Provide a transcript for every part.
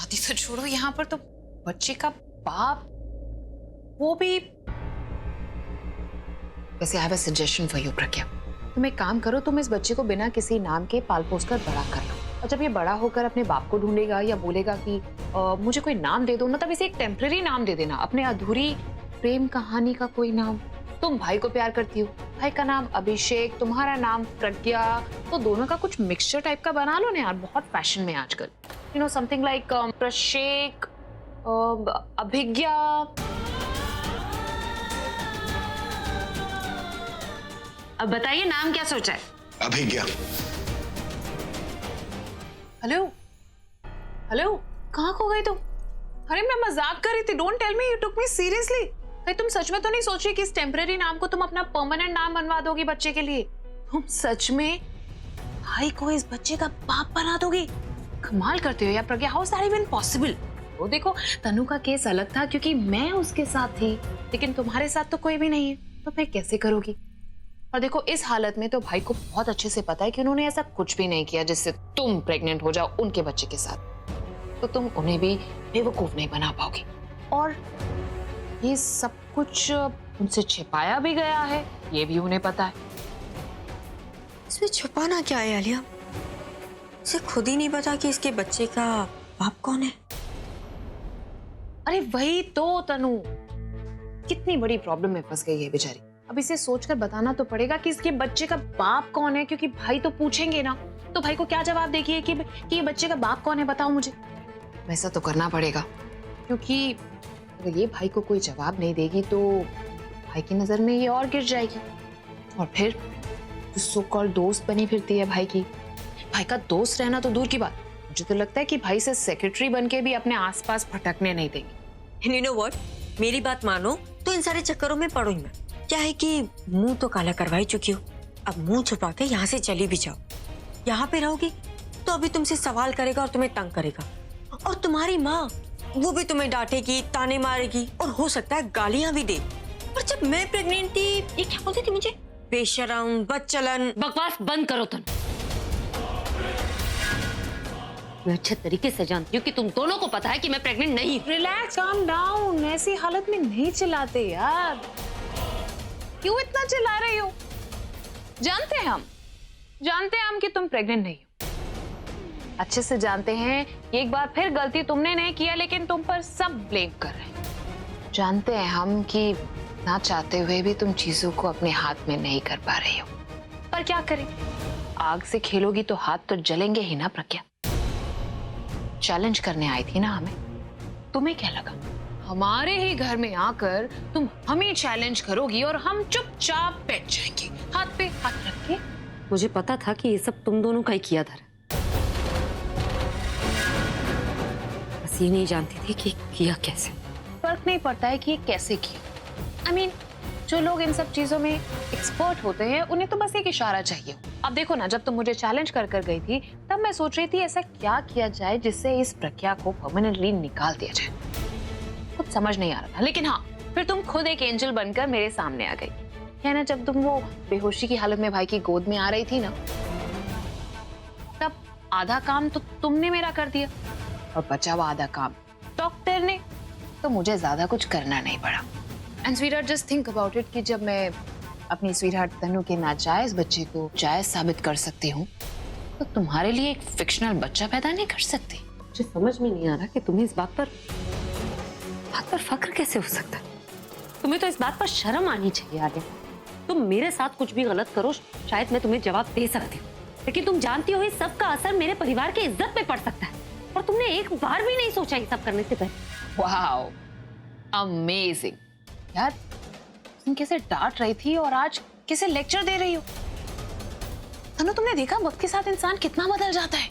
शादी तो छोड़ो, यहाँ पर तो बच्चे का बाप, वो भी। वैसे I have a suggestion for you Pragya, तुम एक काम करो, तुम इस बच्चे को बिना किसी नाम के पाल पोस कर बड़ा कर लो, और जब ये बड़ा होकर अपने बाप को ढूंढेगा या बोलेगा कि मुझे कोई नाम दे दो ना, तब इसे एक टेम्पररी नाम दे देना, अपने अधूरी प्रेम कहानी का कोई नाम। तुम भाई को प्यार करती हो, भाई का नाम अभिषेक, तुम्हारा नाम प्रज्ञा, तो दोनों का कुछ मिक्सचर टाइप का बना लो ना यार, बहुत फैशन में आजकल। You know something like Prashek, Abhigya. अब बताइए नाम क्या सोचा है? अभिज्ञा। हेलो हेलो, कहाँ खो गई तुम? अरे मैं मजाक कर रही थी, don't tell me you took me seriously. भाई तुम सच में तो नहीं सोच रही कि इस टेम्पररी नाम को तुम अपना परमानेंट नाम बनवा दोगी बच्चे के लिए? तुम सच में भाई को इस बच्चे का बाप बना दोगी? कमाल करते हो यार Pragya, how is that even possible? वो देखो, तनु का केस अलग था क्योंकि मैं उसके साथ थी, लेकिन तुम्हारे साथ तो कोई भी नहीं है, तो फिर कैसे करोगी? और देखो इस हालत में तो भाई को बहुत अच्छे से पता है कि उन्होंने ऐसा कुछ भी नहीं किया जिससे तुम प्रेग्नेंट हो जाओ उनके बच्चे के साथ, तो तुम उन्हें भी बेवकूफ नहीं बना पाओगी। और ये सब कुछ उनसे छिपाया भी गया है, ये भी उन्हें पता है। इसमें छुपाना क्या है आलिया? इसे खुद ही नहीं पता कि इसके बच्चे का बाप कौन है। अरे वही तो तनु, कितनी बड़ी प्रॉब्लम में फंस गई है बेचारी। अब इसे सोचकर बताना तो पड़ेगा कि इसके बच्चे का बाप कौन है, क्योंकि भाई तो पूछेंगे ना, तो भाई को क्या जवाब देगी कि ये बच्चे का बाप कौन है, बताओ मुझे। वैसा तो करना पड़ेगा, क्योंकि अगर ये भाई को कोई जवाब नहीं देगी तो भाई की नजर में ये और गिर जाएगी, और फिर जो सो कॉल्ड दोस्त बनी फिरती है भाई की, भाई का दोस्त रहना तो दूर की बात, मुझे तो लगता है कि भाई से सेक्रेटरी बन के भी अपने आसपास भटकने नहीं देगी। You know what? मेरी बात मानो तो इन सारे चक्करों में पड़ो ही मैं। क्या है कि मुंह तो काला करवा ही चुकी हो, अब मुंह छुपा के यहाँ से चली भी जाओ। यहाँ पे रहोगी तो अभी तुमसे सवाल करेगा और तुम्हें तंग करेगा, और तुम्हारी माँ वो भी तुम्हें डांटेगी, ताने मारेगी, और हो सकता है गालियां भी दे। और जब मैं प्रेग्नेंट थी, ये क्या बोलती थी मुझे? बेशरम, बदचलन। बकवास बंद करो तुम। मैं अच्छे तरीके से जानती हूँ कि तुम दोनों को पता है कि मैं प्रेग्नेंट नहीं। रिलैक्स, काम डाउन, ऐसी हालत में नहीं चिल्लाते यार, क्यों इतना चिल्ला रही हो? जानते हैं हम कि तुम प्रेग्नेंट नहीं हो, अच्छे से जानते हैं। एक बार फिर गलती तुमने नहीं किया, लेकिन तुम पर सब ब्लेम कर रहे हैं। जानते हैं हम कि ना चाहते हुए भी तुम चीजों को अपने हाथ में नहीं कर पा रही हो, पर क्या करें, आग से खेलोगी तो हाथ तो जलेंगे ही ना प्रज्ञा। चैलेंज करने आई थी ना हमें, तुम्हें क्या लगा हमारे ही घर में आकर तुम हमें चैलेंज करोगी और हम चुपचाप बैठ जाएंगे हाथ पे हाथ रख के? मुझे पता था कि ये सब तुम दोनों का ही किया था, बस ये नहीं जानती थी कि किया कैसे। फर्क नहीं पड़ता है कि ये कैसे किया। I mean, जो लोग इन सब चीजों में एक्सपर्ट होते हैं उन्हें तो बस एक इशारा चाहिए। अब देखो ना, जब तुम मुझे चैलेंज कर गई थी, तब मैं सोच रही थी ऐसा क्या किया जाए जिससे इस प्रज्ञा को परमानेंटली निकाल दिया जाए। कुछ समझ नहीं आ रहा था, लेकिन हाँ, फिर तुम खुद एक एंजल बनकर मेरे सामने आ गई है ना। जब तुम वो बेहोशी की हालत में भाई की गोद में आ रही थी ना, तब आधा काम तो तुमने मेरा कर दिया, और बचा हुआ आधा काम डॉक्टर ने, तो मुझे ज्यादा कुछ करना नहीं पड़ा। And sweetheart, just think about it कि जब मैं अपनी स्वीटहार्ट तनु के नाजायज बच्चे को जायज साबित कर सकती हूँ, तो तुम्हारे लिए एक फिक्शनल बच्चा पैदा नहीं कर सकती? मुझे समझ में नहीं आ रहा कि तुम्हें इस बात पर फख्र कैसे हो सकता है। तुम्हें तो इस बात पर शर्म आनी चाहिए आगे। तुम मेरे साथ कुछ भी गलत करो, शायद मैं तुम्हें जवाब दे सकती हूँ, लेकिन तुम जानती हो इस सब का असर मेरे परिवार की इज्जत पे पड़ सकता है, और तुमने एक बार भी नहीं सोचा ये सब करने से पहले। वाओ, अमेजिंग यार, तुम कैसे डांट रही थी और आज कैसे लेक्चर दे रही हो। तनु, तुमने देखा वक्त के साथ इंसान कितना बदल जाता है।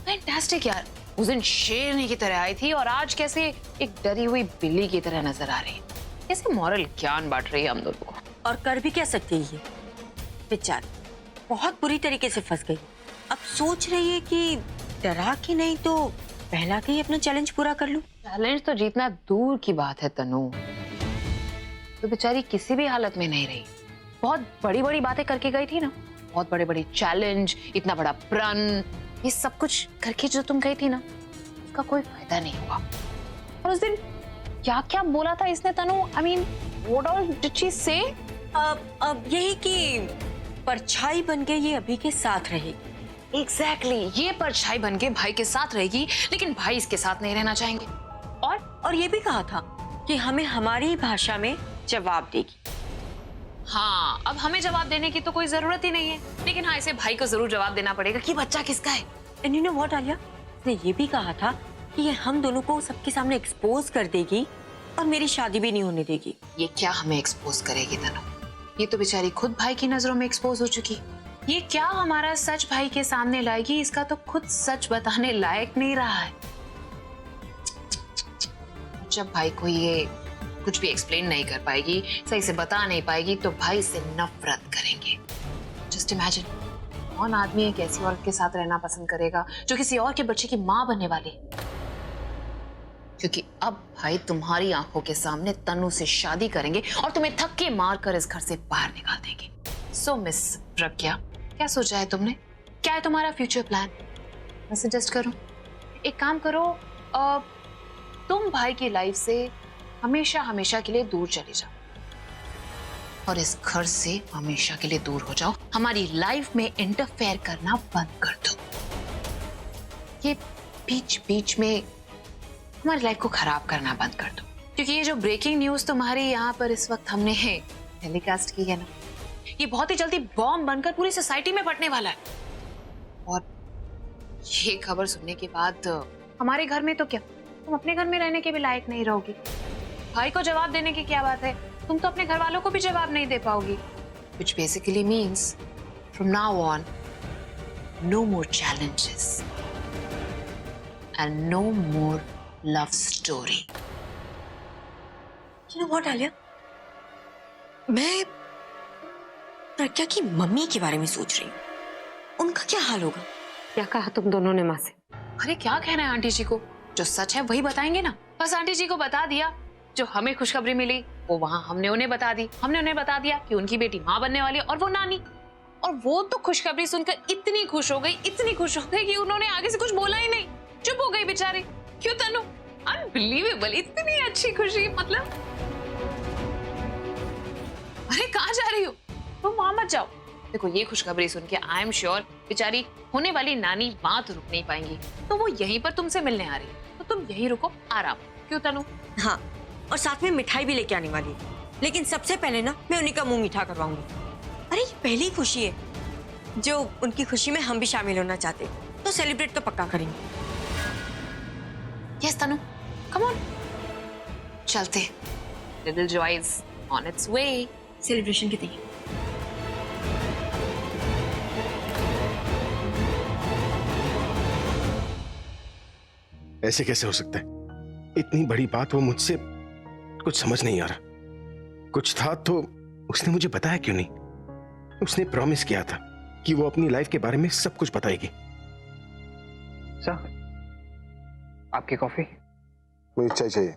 फैंटास्टिक यार, उस दिन शेरनी की तरह आई थी और आज कैसे एक डरी हुई बिल्ली की तरह नजर आ रही है। कैसे मॉरल ज्ञान बांट रही है हम दोनों को। और कर भी क्या सकती है, ये बेचारी बहुत बुरी तरीके से फंस गई। अब सोच रही है कि डरा के नहीं तो पहला के ही अपना चैलेंज पूरा कर लूं। चैलेंज तो जीतना दूर की बात है तनु, तो बेचारी किसी भी हालत में नहीं रही। बहुत बड़ी बड़ी बातें करके गई थी ना, बहुत बड़े बड़े चैलेंज, इतना बड़ा प्रण, ये सब कुछ करके जो तुम गई थी ना, इसका कोई फायदा नहीं हुआ। और उस दिन क्या क्या बोला था इसने Tanu, I mean what all did she say? अब यही कि परछाई बन के ये अभी के साथ रहेगी। एग्जैक्टली, ये परछाई बन के भाई के साथ रहेगी, लेकिन भाई इसके साथ नहीं रहना चाहेंगे। और ये भी कहा था कि हमें हमारी भाषा में जवाब देगी। हाँ, अब हमें जवाब देने की तो कोई जरूरत ही नहीं है, लेकिन हाँ इसे भाई को जरूर जवाब देना पड़ेगा कि बच्चा किसका है। And you know what Alia, उसने ये भी कहा था कि ये हम दोनों को सबके सामने एक्सपोज कर देगी और मेरी शादी भी नहीं होने देगी। ये क्या हमें एक्सपोज करेगी तनु? ये तो बेचारी खुद भाई की नजरों में एक्सपोज हो चुकी। ये क्या हमारा सच भाई के सामने लाएगी? इसका तो खुद सच बताने लायक नहीं रहा है। जब भाई को ये कुछ भी एक्सप्लेन नहीं कर पाएगी, सही से बता नहीं पाएगी, तो भाई से नफरत करेंगे। जस्ट इमेजिन, कौन आदमी एक ऐसी औरत के साथ रहना पसंद करेगा जो किसी और के बच्चे की माँ बनने वाली? क्योंकि अब भाई तुम्हारी आंखों के सामने तनु से शादी करेंगे और तुम्हें धक्के मारकर इस घर से बाहर निकाल देंगे। सो मिस प्रज्ञा, क्या सोचा है तुमने? क्या है तुम्हारा फ्यूचर प्लान? मैं सजेस्ट करूं, एक काम करो, तुम भाई की लाइफ से हमेशा हमेशा के लिए दूर चले जाओ और इस घर से हमेशा के लिए दूर हो जाओ। हमारी लाइफ में इंटरफेयर करना बंद कर दो। ये बीच बीच में हमारी लाइफ को खराब करना बंद कर दो, क्योंकि ये जो ब्रेकिंग न्यूज तुम्हारे यहाँ पर इस वक्त हमने टेलीकास्ट की है ना, ये बहुत ही जल्दी बॉम्ब बनकर पूरी सोसाइटी में फटने वाला है। और ये खबर सुनने के बाद हमारे घर में तो क्या, तुम अपने घर में रहने के भी लायक नहीं रहोगी। भाई को जवाब देने की क्या बात है, तुम तो अपने घर वालों को भी जवाब नहीं दे पाओगी। Which basically means from now on no more challenges and no more love story. You know what, Alia, मैं प्रज्ञा की मम्मी के बारे में सोच रही हूँ। उनका क्या हाल होगा? क्या कहा तुम दोनों ने माँ से? अरे क्या कहना है आंटी जी को, जो सच है वही बताएंगे ना। बस आंटी जी को बता दिया, जो हमें खुशखबरी मिली वो वहां हमने उन्हें बता दी। हमने उन्हें बता दिया कि उनकी बेटी माँ बनने वाली है और वो नानी। और वो तो खुशखबरी सुनकर इतनी खुश हो गई, इतनी खुश हो गई कि उन्होंने आगे से कुछ बोला ही नहीं, चुप हो गई बेचारे। क्यों तनु? अनबिलीवेबल, इतनी अच्छी खुशी, मतलब। अरे कहाँ जा रही हो तुम? वहां मत जाओ। देखो ये खुशखबरी सुन के आई एम श्योर बेचारी होने वाली नानी वहां तो रुक नहीं पाएंगी, तो वो यहीं पर तुमसे मिलने आ रही है, तो तुम यहीं रुको आराम। क्यों तनु? हाँ, और साथ में मिठाई भी लेके आने वाली है। लेकिन सबसे पहले ना मैं उन्हीं का मुंह मीठा करवाऊंगी। अरे ये पहली खुशी है जो उनकी खुशी में हम भी शामिल होना चाहते, तो सेलिब्रेट तो पक्का करेंगे। यस तनु, कम ऑन, चलते। Little Joy is on it's way. Celebration की तैयारी। ऐसे कैसे हो सकता है? इतनी बड़ी बात वो मुझसे कुछ समझ नहीं आ रहा। कुछ था तो उसने मुझे बताया क्यों नहीं? उसने प्रॉमिस किया था कि वो अपनी लाइफ के बारे में सब कुछ बताएगी। सर, आपकी कॉफी? मुझे चाय चाहिए।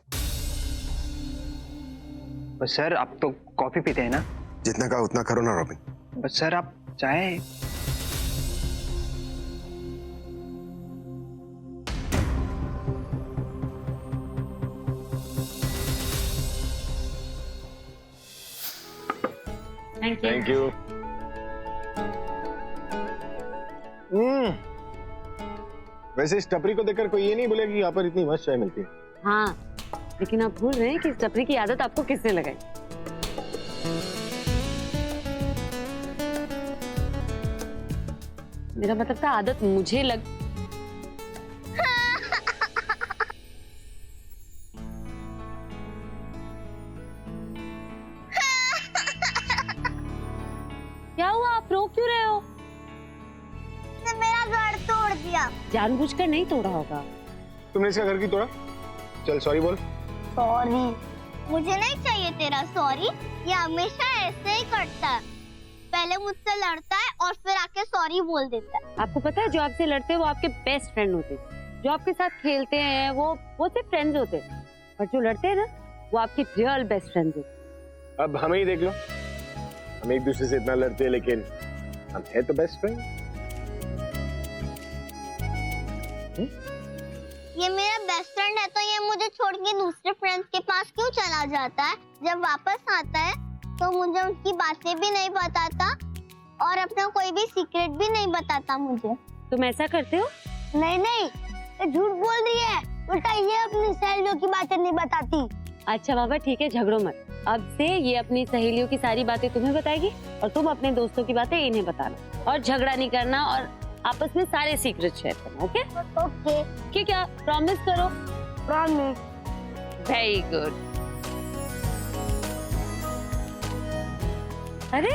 बस सर, आप तो कॉफी पीते हैं ना? जितना कहा उतना करो ना रॉबिन। बस सर, आप चाय। Thank you. वैसे इस टपरी को देखकर कोई ये नहीं बोलेगा कि यहाँ पर इतनी मस्त चाय मिलती है। हाँ, लेकिन आप भूल रहे हैं कि इस टपरी की आदत आपको किसने लगाई? मेरा मतलब था आदत मुझे लग। क्या हुआ, आप रो क्यों रहे हो? मेरा घर तोड़ दिया। जानबूझकर नहीं तोड़ा होगा। तुमने इसका घर क्यों तोड़ा? चल सॉरी बोल। सॉरी? मुझे नहीं चाहिए तेरा सॉरी। ये हमेशा ऐसे ही करता है, पहले मुझसे लड़ता है और फिर आके सॉरी बोल देता है। आपको पता है, जो आपसे लड़ते हैं वो आपके बेस्ट फ्रेंड होते हैं। जो आपके साथ खेलते हैं वो सिर्फ फ्रेंड्स होते हैं, और जो लड़ते हैं ना वो आपके रियल बेस्ट फ्रेंड्स होते हैं। अब हमें ही देख लो, हम एक दूसरे से इतना लड़ते हैं लेकिन हम है तो बेस्ट फ्रेंड। ये मेरा बेस्ट फ्रेंड है तो ये मुझे छोड़ के दूसरे फ्रेंड्स के पास क्यों चला जाता है? जब वापस आता है तो मुझे उनकी बातें भी नहीं बताता और अपना कोई भी सीक्रेट भी नहीं बताता मुझे। तुम ऐसा करते हो? नहीं नहीं, ये झूठ बोल रही है। उल्टा ये अपनी सहेलियों की बातें नहीं बताती। अच्छा बाबा ठीक है, झगड़ो मत। अब से ये अपनी सहेलियों की सारी बातें तुम्हें बताएगी और तुम अपने दोस्तों की बातें इन्हें बताना, और झगड़ा नहीं करना और आपस में सारे सीक्रेट शेयर करना। ओके ओके, ठीक है, प्रॉमिस करो। प्रॉमिस। Very good. अरे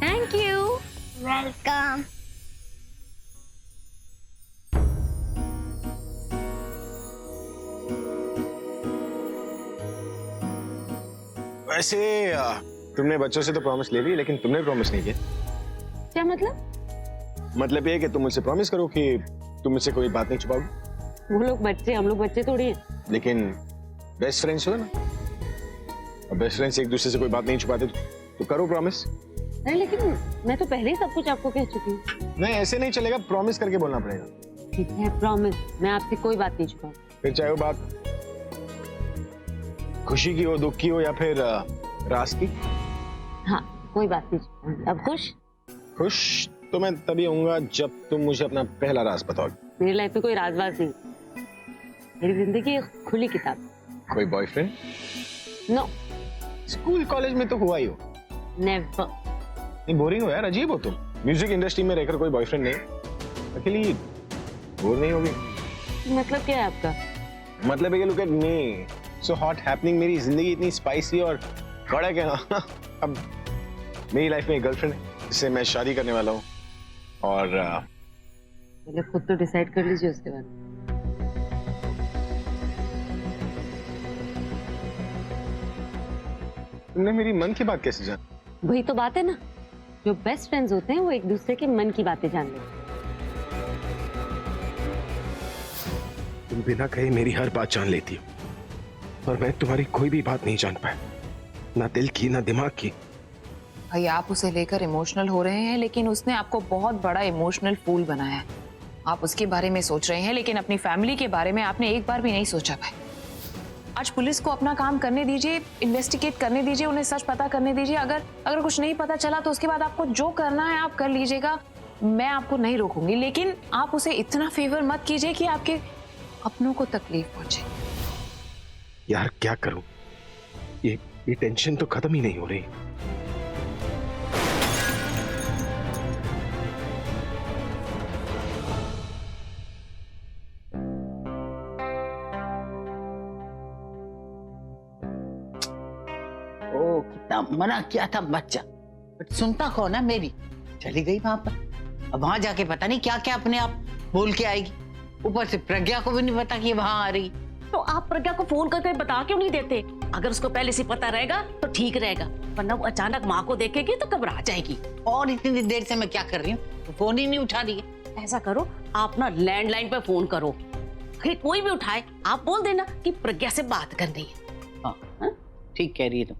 थैंक यू। वेलकम। वैसे तुमने बच्चों से तो प्रॉमिस ले ली, लेकिन तुमने प्रॉमिस नहीं किया। क्या मतलब? मतलब ये कि तुम मुझसे प्रॉमिस करो कि तुम मुझसे कोई बात नहीं छुपाओगे। वो लोग बच्चे, हम लोग बच्चे थोड़ी हैं। लेकिन बेस्ट फ्रेंड्स हो ना, और बेस्ट फ्रेंड्स एक दूसरे से कोई बात नहीं छुपाते, तो करो प्रॉमिस। अरे लेकिन मैं तो पहले ही सब कुछ आपको कह चुकी हूँ। नहीं, ऐसे नहीं चलेगा, प्रॉमिस करके बोलना पड़ेगा। ठीक है, प्रॉमिस, मैं आपसे कोई बात नहीं छुपाऊँ। फिर चाहे वो बात खुशी की हो, दुख की हो, या फिर राज की। हाँ, कोई बात नहीं छुपाऊंगी। अब खुश? खुश तो मैं तभी होऊंगा जब तुम मुझे अपना पहला राज बताओगे। मेरी लाइफ में कोई राजबाज नहीं, मेरी जिंदगी एक खुली किताब। कोई बॉयफ्रेंड? नो, स्कूल कॉलेज में तो हुआ ही हो। नेवर। नहीं, बोरिंग हो यार, अजीब हो तुम। म्यूजिक इंडस्ट्री में रहकर कोई बॉयफ्रेंड नहीं, अकेली बोर नहीं होगी? मतलब क्या है आपका? मतलब है कि look at me, so hot happening, मेरी जिंदगी इतनी स्पाइसी और कड़क है ना। अब मेरी लाइफ में एक गर्लफ्रेंड है जिससे मैं शादी करने वाला हूँ, और पहले खुद तो डिसाइड कर लीजिए, उसके बाद। तुमने मेरी मन की बात कैसे जान? वही तो बात है ना, जो बेस्ट फ्रेंड्स होते हैं वो एक दूसरे के मन की बातें जान लेते हैं। तुम बिना कहे मेरी हर बात जान लेती हो, और मैं तुम्हारी कोई भी बात नहीं जान पाया, ना दिल की ना दिमाग की। भाई आप उसे लेकर इमोशनल हो रहे हैं, लेकिन उसने आपको बहुत बड़ा इमोशनल फूल बनाया है। आप उसके बारे में सोच रहे हैं, लेकिन अपनी फैमिली के बारे में आपने एक बार भी नहीं सोचा भाई। आज पुलिस को अपना काम करने दीजिए, इन्वेस्टिगेट करने दीजिए, उन्हें सच पता करने दीजिए। अगर कुछ नहीं पता चला तो उसके बाद आपको जो करना है आप कर लीजिएगा, मैं आपको नहीं रोकूंगी। लेकिन आप उसे इतना फेवर मत कीजिए कि आपके अपनों को तकलीफ पहुंचे। यार क्या करूं, ये टेंशन तो खत्म ही नहीं हो रही। ओ कितना मना किया था बच्चा, बट सुनता कौन है मेरी। चली गई वहां पर, अब वहां जाके पता नहीं क्या क्या अपने आप बोल के आएगी। ऊपर से प्रज्ञा को भी नहीं पता कि वहां आ रही। तो आप प्रज्ञा को फोन करके बता क्यों नहीं देते? अगर उसको पहले से पता रहेगा तो ठीक रहेगा, वरना वो अचानक माँ को देखेगी तो घबरा जाएगी। और इतनी देर से मैं क्या कर रही हूँ, तो फोन ही नहीं उठा रही है। ऐसा करो, आप ना लैंडलाइन पर फोन करो, अगर कोई भी उठाए आप बोल देना कि प्रज्ञा से बात करनी है। हाँ हाँ, ठीक कह रही है तुम।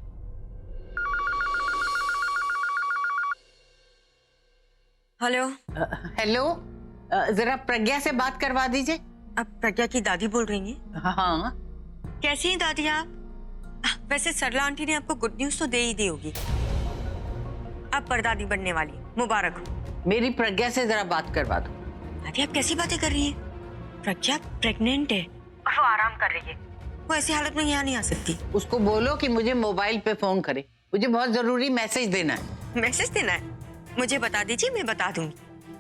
हेलो। हेलो, जरा प्रज्ञा से बात करवा दीजिए। आप प्रज्ञा की दादी बोल रही हैं? हाँ। कैसी हैं दादी आप? वैसे सरला आंटी ने आपको गुड न्यूज तो दे ही दी होगी, आप परदादी बनने वाली, मुबारक हो। मेरी प्रज्ञा से जरा बात करवा दो। दादी आप कैसी बातें कर रही हैं? प्रज्ञा प्रेग्नेंट है और वो आराम कर रही है, वो ऐसी हालत में यहाँ नहीं आ सकती। उसको बोलो कि मुझे मोबाइल पे फोन करे, मुझे बहुत जरूरी मैसेज देना है। मैसेज देना है? मुझे बता दीजिए, मैं बता दूंगी।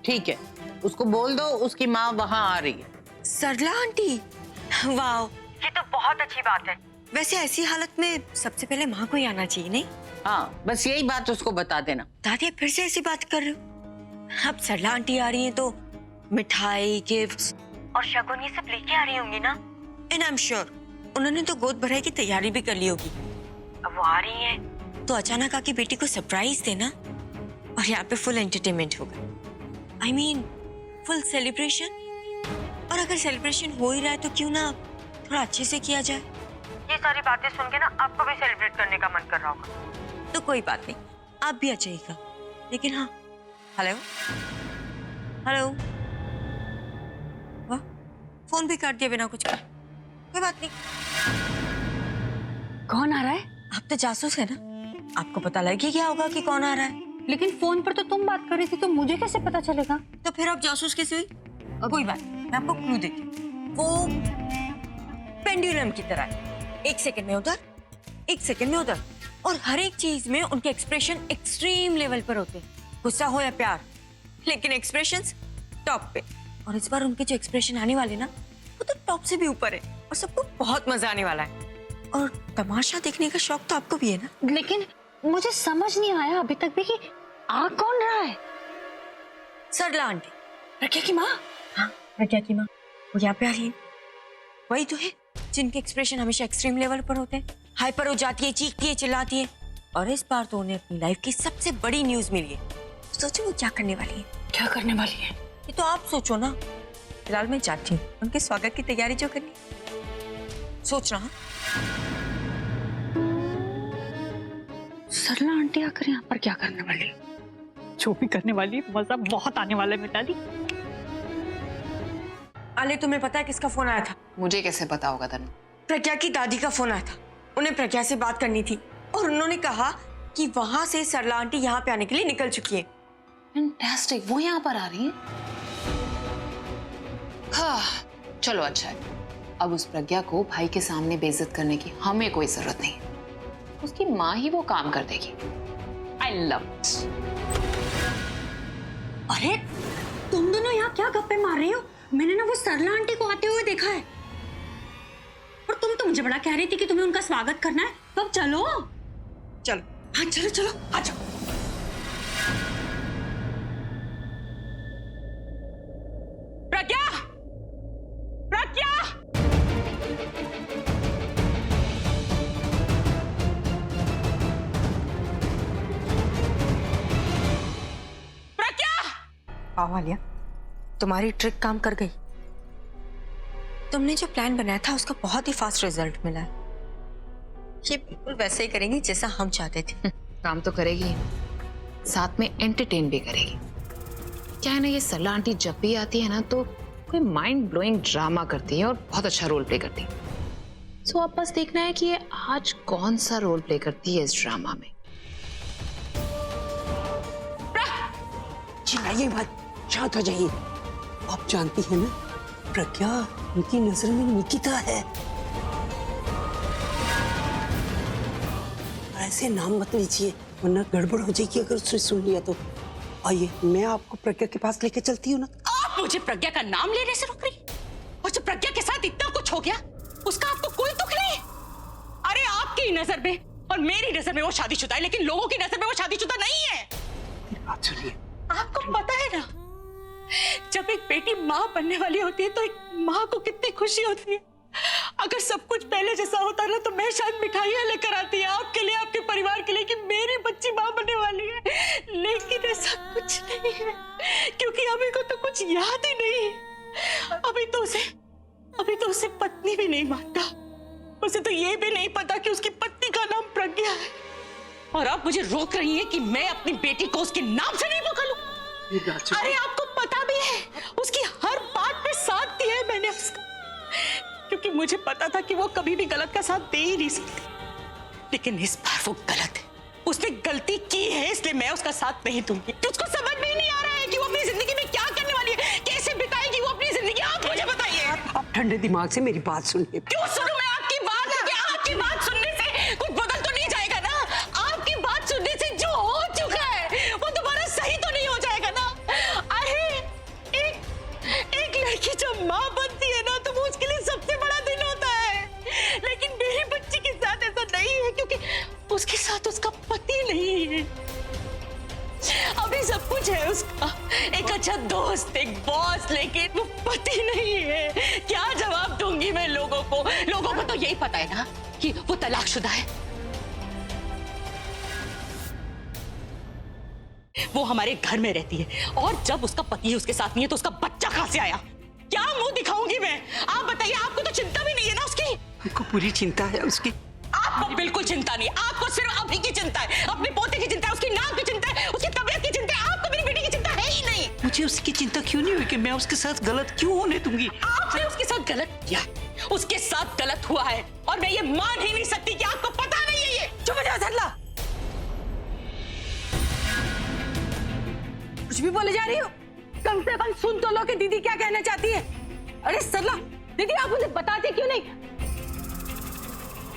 ठीक है, उसको बोल दो उसकी माँ वहाँ आ रही है। सरला आंटी, वाह, ये तो बहुत अच्छी बात है। वैसे ऐसी हालत में सबसे पहले माँ को ही आना चाहिए, नहीं? हाँ, बस यही बात उसको बता देना। दादी आप फिर से ऐसी बात कर रहे हो? अब सरला आंटी आ रही हैं तो मिठाई, गिफ्ट्स और शगुन ये सब लेके आ रही होंगी ना? एंड आई एम श्योर उन्होंने तो गोद भराई की तैयारी भी कर ली होगी। अब वो आ रही हैं तो अचानक आके बेटी को सरप्राइज देना, और यहाँ पे फुल एंटरटेनमेंट होगा। I mean full celebration. और अगर सेलिब्रेशन हो ही रहा है तो क्यों ना थोड़ा अच्छे से किया जाए। ये सारी बातें सुन के ना आपको भी सेलिब्रेट करने का मन कर रहा होगा, तो कोई बात नहीं, आप भी आ जाइएगा। लेकिन हाँ, हेलो हेलो, फोन भी काट दिया बिना कुछ करे। कोई बात नहीं। कौन आ रहा है? आप तो जासूस है ना, आपको पता लग ही गया होगा कि कौन आ रहा है। लेकिन फोन पर तो तुम बात कर रही थी, तो मुझे कैसे पता चलेगा? तो फिर आप जासूस कैसे हुई? कोई बात नहीं, मैं आपको क्लू देती हूँ। वो पेंडुलम की तरह है, 1 सेकंड में उधर 1 सेकंड में उधर, और हर एक चीज में उनके एक्सप्रेशन एक्सट्रीम लेवल पर होते हैं, गुस्सा हो या प्यार, लेकिन एक्सप्रेशंस टॉप पे। और इस बार उनके जो एक्सप्रेशन आने वाले ना, वो तो टॉप से भी ऊपर है, और सबको बहुत मजा आने वाला है। और तमाशा देखने का शौक तो आपको भी है ना? लेकिन मुझे समझ नहीं आया अभी तक भी कि आ कौन रहा है। सरला आंटी। प्रज्ञा की माँ? हाँ, प्रज्ञा की माँ। वो यहाँ पे आ रही है। वही तो है जिनके एक्सप्रेशन हमेशा एक्सट्रीम लेवल पर होते हैं, हाइपर हो जाती है, चीखती है, चिल्लाती है। और इस बार तो उन्हें अपनी लाइफ की सबसे बड़ी न्यूज मिली है। सोचो वो क्या करने वाली है। क्या करने वाली है? ये तो आप सोचो ना। फिलहाल मैं चाहती हूँ उनके स्वागत की तैयारी जो करनी, सोच रहा। सरला आंटी आकर यहाँ पर क्या करने वाली है? जो भी करने वाली है, मजा बहुत आने वाला है मिताली। आले, तुम्हें पता है किसका फोन आया था? मुझे कैसे पता होगा तनु? प्रज्ञा की दादी का फोन आया था। उन्हें प्रज्ञा से बात करनी थी, और उन्होंने कहा कि वहां से सरला आंटी यहाँ पे आने के लिए निकल चुकी है। फैंटास्टिक, वो यहाँ पर आ रही है। हाँ, चलो अच्छा है। अब उस प्रज्ञा को भाई के सामने बेइज्जत करने की हमें कोई जरूरत नहीं। उसकी माँ ही वो काम कर देगी। I love it. अरे तुम दोनों यहाँ क्या गप्पे मार रही हो? मैंने ना वो सरला आंटी को आते हुए देखा है, और तुम तो मुझे बड़ा कह रही थी कि तुम्हें उनका स्वागत करना है। तो अब चलो चलो। हाँ चलो चलो, आ जाओ। प्रज्ञा, प्रज्ञा, आवालिया, तुम्हारी ट्रिक काम कर गई। तुमने जो प्लान बनाया था उसका बहुत ही फास्ट रिजल्ट मिला है। ये बिल्कुल वैसे ही करेंगे जैसा हम चाहते थे। काम तो करेगी, साथ में एंटरटेन भी करेगी। क्या है ना, ये सरला आंटी जब भी आती है ना, तो कोई माइंड ब्लोइंग ड्रामा करती है और बहुत अच्छा रोल प्ले करती है। सो अब बस देखना है कि ये आज कौन सा रोल प्ले करती है इस ड्रामा में। चिल्लाइए मत, शांत हो जाइए। आप जानती हैं ना, प्रज्ञा उनकी नजर में निकिता है। ऐसे नाम मत लीजिए, वरना गड़बड़ हो जाएगी अगर उसने सुन लिया तो। आइए, मैं आपको प्रज्ञा के पास लेके चलती हूँ ना। आप मुझे प्रज्ञा का नाम लेने से रोक रही? और जो प्रज्ञा के साथ इतना कुछ हो गया, उसका आपको कोई दुख नहीं? अरे आपकी नजर में और मेरी नजर में वो शादीशुदा है, लेकिन लोगों की नजर में वो शादीशुदा नहीं है। मेरी बात सुनिए। आपको पता है ना, जब एक बेटी माँ बनने वाली होती है तो एक माँ को कितनी खुशी होती है। अगर सब कुछ पहले जैसा होता ना, तो मैं शायद मिठाइयाँ लेकर आती है आपके लिए, आपके परिवार के लिए, कि मेरी बच्ची माँ बनने वाली है। लेकिन ऐसा कुछ नहीं है, क्योंकि अभी को तो कुछ याद ही नहीं। अभी तो उसे पत्नी भी नहीं मानता। उसे तो ये भी नहीं पता कि उसकी पत्नी का नाम प्रज्ञा है। और आप मुझे रोक रही हैं कि मैं अपनी बेटी को उसके नाम से नहीं पुकारूं। अरे आपको पता भी है, उसकी हर बात पे साथ दिया है मैंने उसका, क्योंकि मुझे पता था कि वो कभी भी गलत का साथ दे ही नहीं सकती। लेकिन इस बार वो गलत है, उसने गलती की है, इसलिए मैं उसका साथ नहीं दूंगी। तुझको समझ में ही नहीं आ रहा है कि वो अपनी जिंदगी में क्या करने वाली है, कैसे बिताएगी वो अपनी जिंदगी? आप मुझे बताइए। आप ठंडे दिमाग से मेरी बात सुनिए। क्यों सुनूं मैं आपकी बात? क्योंकि आपकी बात सुनने से कुछ बदल तो नहीं जाएगा ना। आपकी बात सुनने से जो हो चुका है वो दोबारा सही तो नहीं हो जाएगा ना। अरे एक लड़की जब माँ बनती है ना, तो वो उसके लिए सबसे बड़ा दिन होता है। लेकिन मेरी बच्ची के साथ ऐसा नहीं है, क्योंकि उसके साथ उसका पति नहीं है। अभी सब कुछ है उसका, एक अच्छा दोस्त, एक बॉस, लेकिन वो पति नहीं है। क्या जवाब दूंगी मैं लोगों को? लोगों को तो यही पता है ना कि वो तलाकशुदा है। वो हमारे घर में रहती है, और जब उसका पति उसके साथ नहीं है तो उसका बच्चा कहां से आया? क्या मुंह दिखाऊंगी मैं? आप बताइए, आपको तो चिंता भी नहीं है ना उसकी? हमको पूरी चिंता है उसकी। आपको बिल्कुल चिंता नहीं, आपको सिर्फ अभी की चिंता है, अपने पोते की चिंता है, उसकी नाक की चिंता है, उसकी तबीयत की चिंता है। आपको मेरी बेटी की चिंता है ही नहीं। मुझे उसकी चिंता क्यों नहीं हुई कि मैं उसके साथ गलत क्यों होने दूंगी? आपने उसके साथ गलत किया, उसके साथ गलत हुआ है और मैं ये मान ही नहीं सकती कि आपको पता नहीं है ये। चुप हो जाओ सरला। कुछ भी बोले जा रही हो? कम से कम सुन तो लो कि दीदी क्या कहना चाहती है। अरे सरला, दीदी आप मुझे बताते क्यों नहीं?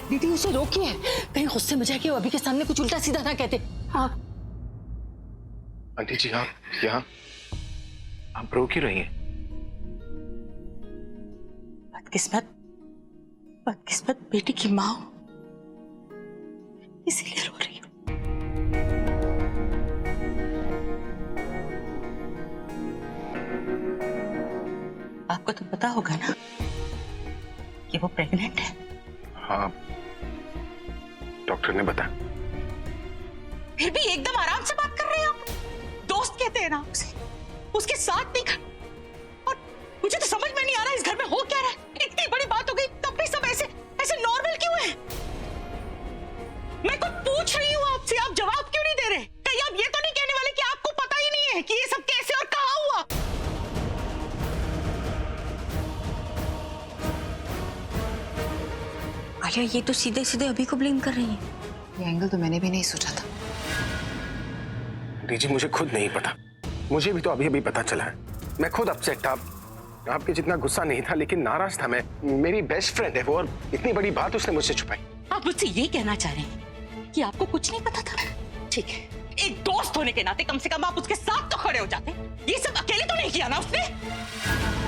दीदी उसे रोकिए, कहीं गुस्से में जाके वो अभी के सामने कुछ उल्टा सीधा ना कहते। हाँ आंटी जी, आप यहाँ आप रो क्यों रही हैं? बदकिस्मत बेटी की माँ हूं, इसीलिए रो रही हूँ। आपको तो पता होगा ना कि वो प्रेग्नेंट है। हाँ, डॉक्टर ने बताया। फिर भी एकदम आराम से बात कर रहे हैं आप। दोस्त कहते हैं ना उसे, उसके साथ नहीं खड़े। और मुझे तो समझ में नहीं आ रहा इस घर में हो क्या रहा है। इतनी बड़ी बात हो गई तब भी सब ऐसे ऐसे नॉर्मल क्यों है? मैं कुछ पूछ रही हूँ आपसे, आप जवाब क्यों नहीं दे रहे? कहीं आप ये तो नहीं कहने वाले कि आपको पता ही नहीं है कि ये सब कैसे और कहाँ हुआ? आलिया ये तो सीधे सीधे अभी को ब्लेम कर रही है। ये एंगल तो मैंने भी नहीं सोचा था। दीजिए, मुझे खुद नहीं पता, मुझे भी तो अभी अभी पता चला है। मैं खुद अपसेट था, आपके जितना गुस्सा नहीं था, लेकिन नाराज था मैं। मेरी बेस्ट फ्रेंड है वो, और इतनी बड़ी बात उसने मुझसे छुपाई। आप मुझसे ये कहना चाह रहे हैं कि आपको कुछ नहीं पता था? ठीक है, एक दोस्त होने के नाते कम से कम आप उसके साथ तो खड़े हो जाते। ये सब अकेले तो नहीं किया ना उसने।